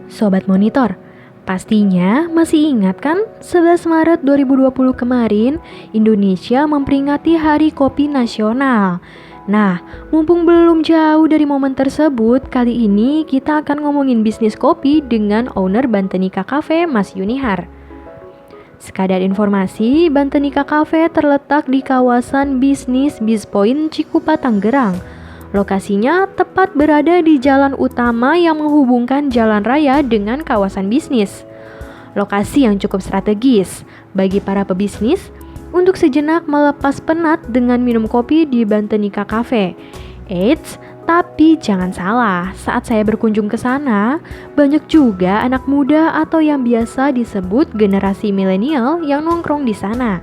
Sobat Monitor, pastinya masih ingat kan 11 Maret 2020 kemarin Indonesia memperingati Hari Kopi Nasional. Nah, mumpung belum jauh dari momen tersebut, kali ini kita akan ngomongin bisnis kopi dengan owner Bantenika Cafe, Mas Yunihar. Sekadar informasi, Bantenika Cafe terletak di kawasan bisnis Bizpoint Cikupa, Tangerang. Lokasinya tepat berada di jalan utama yang menghubungkan jalan raya dengan kawasan bisnis. Lokasi yang cukup strategis bagi para pebisnis untuk sejenak melepas penat dengan minum kopi di Bantenika Cafe. Eits, tapi jangan salah, saat saya berkunjung ke sana, banyak juga anak muda atau yang biasa disebut generasi milenial yang nongkrong di sana.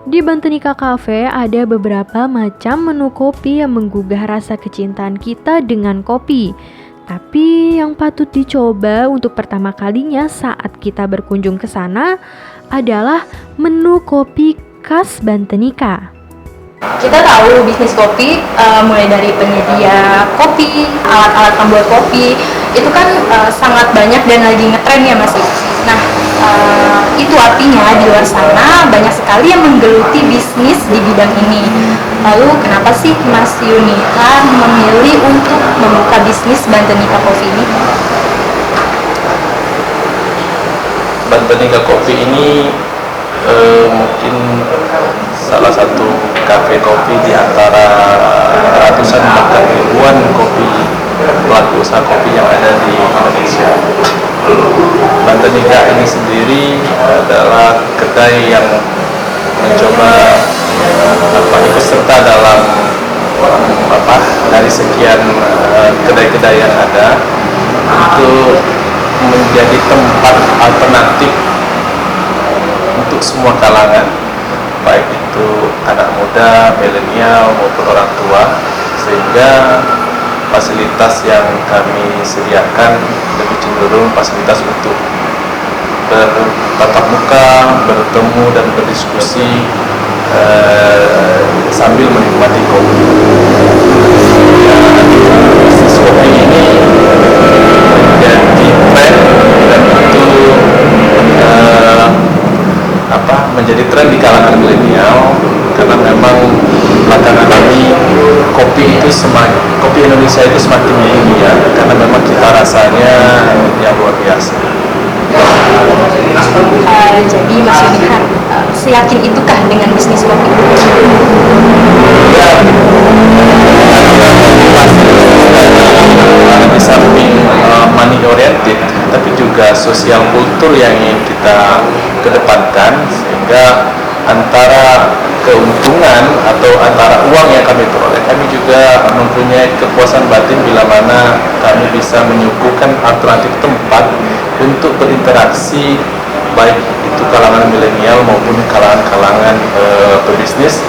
Di Bantenika Cafe ada beberapa macam menu kopi yang menggugah rasa kecintaan kita dengan kopi. Tapi yang patut dicoba untuk pertama kalinya saat kita berkunjung ke sana adalah menu kopi khas Bantenika. Kita tahu bisnis kopi mulai dari penyedia kopi, alat-alat pembuat kopi, itu kan sangat banyak dan lagi ngetren ya Mas. Nah, itu artinya di luar sana banyak sekali yang menggeluti bisnis di bidang ini. Lalu kenapa sih Mas Yunihar memilih untuk membuka bisnis Bantenika Coffee ini? Bantenika Coffee ini mungkin salah satu kafe kopi di antara ratusan bahkan ribuan kopi pelaku usaha kopi yang ada di Indonesia. Bantenika ini sendiri adalah kedai yang mencoba ikut serta dalam dari sekian kedai-kedai yang ada itu menjadi tempat alternatif untuk semua kalangan, baik itu anak muda, milenial maupun orang tua, sehingga fasilitas yang kami sediakan lebih cenderung fasilitas untuk bertatap muka, bertemu dan berdiskusi sambil menikmati kopi. Bisnis kopi ini menjadi tren dan itu menjadi tren di kalangan milenial karena memang belakangan ini kopi Indonesia itu semakin mendunia karena memang kita rasanya yang luar biasa. Jadi Mas Yunihar seyakin itukah dengan bisnis kopi? Ya, di samping money oriented, tapi juga sosial kultur yang ingin kita kedepankan, sehingga antara keuntungan atau antara uang yang kami peroleh, kami juga mempunyai kepuasan batin bila mana kami bisa menyuguhkan alternatif tempat untuk berinteraksi, baik itu kalangan milenial maupun kalangan-kalangan pebisnis.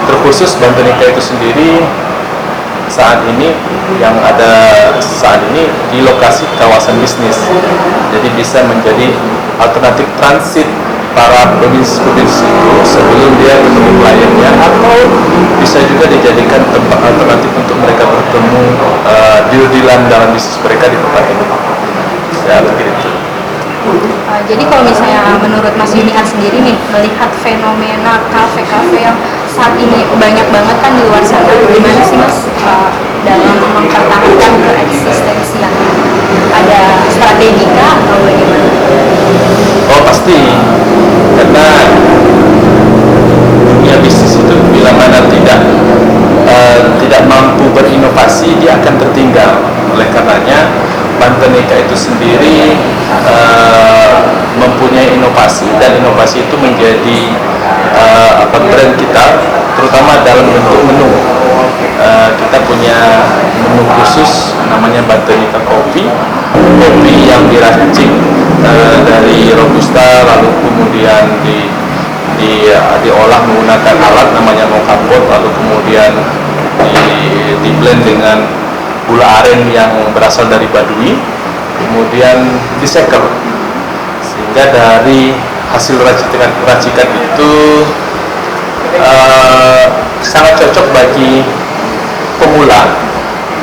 Terkhusus Bantenika itu sendiri saat ini di lokasi kawasan bisnis, jadi bisa menjadi alternatif transit para pebisnis itu sebelum dia ketemu kliennya, atau bisa juga dijadikan tempat alternatif untuk mereka bertemu deal-dealan dalam bisnis mereka di tempat ini. Ya begitu. Jadi kalau misalnya menurut Mas Yunihar sendiri nih, melihat fenomena kafe-kafe yang saat ini banyak banget kan di luar sana, gimana sih Mas dalam mempertahankan keeksistensi yang ada strategi kah atau bagaimana? Oh pasti, karena dunia bisnis itu bila mana tidak mampu berinovasi, dia akan tertinggal. Oleh karenanya Bantenika itu sendiri mempunyai inovasi, dan inovasi itu menjadi brand kita, terutama dalam bentuk menu. Kita punya menu khusus namanya Bantenika Coffee, kopi yang diracik dari robusta, lalu kemudian diolah menggunakan alat namanya moka pot, lalu kemudian di blend dengan gula aren yang berasal dari Baduy, kemudian disekel, sehingga dari hasil racikan itu sangat cocok bagi pemula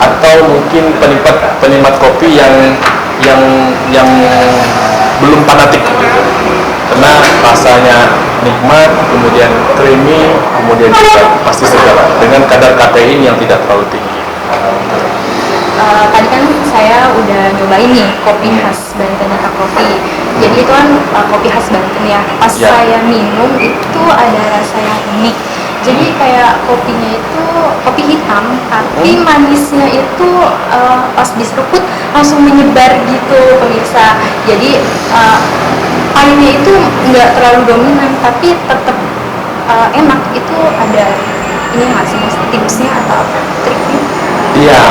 atau mungkin penikmat kopi yang yang yang belum fanatik gitu. Karena rasanya nikmat, kemudian creamy, kemudian juga pasti segar dengan kadar kafein yang tidak terlalu tinggi. Tadi kan saya udah nyobain nih kopi khas Bantenika Coffee. Jadi itu kan kopi khas Banten ya. Pas Ya. saya minum itu ada rasa yang unik. Jadi kayak kopinya itu kopi hitam, tapi manisnya itu pas diseruput langsung menyebar gitu pemirsa. Jadi pahitnya itu nggak terlalu dominan, tapi tetap enak. Itu ada ini nggak sih mas tipsnya atau apa triknya? Iya,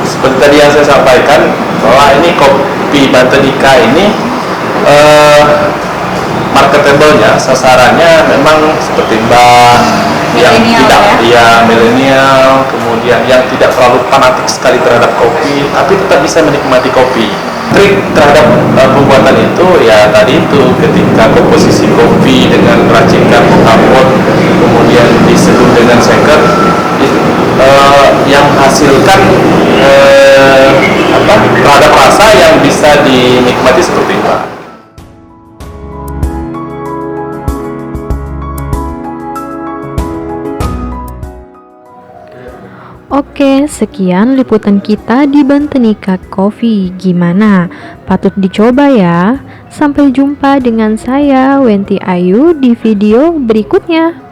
seperti tadi yang saya sampaikan bahwa ini kopi Bantenika ini marketable-nya, sasarannya memang seperti mbak yang Milenial tidak milenial, kemudian yang tidak terlalu fanatik sekali terhadap kopi, tapi tetap bisa menikmati kopi. Trik terhadap pembuatan itu ya tadi itu ketika komposisi kopi dengan racikan kapot, kemudian diseduh dengan shaker, yang hasilkan terhadap rasa yang bisa dinikmati seperti itu. Oke, sekian liputan kita di Bantenika Coffee. Gimana? Patut dicoba ya. Sampai jumpa dengan saya, Wenti Ayu, di video berikutnya.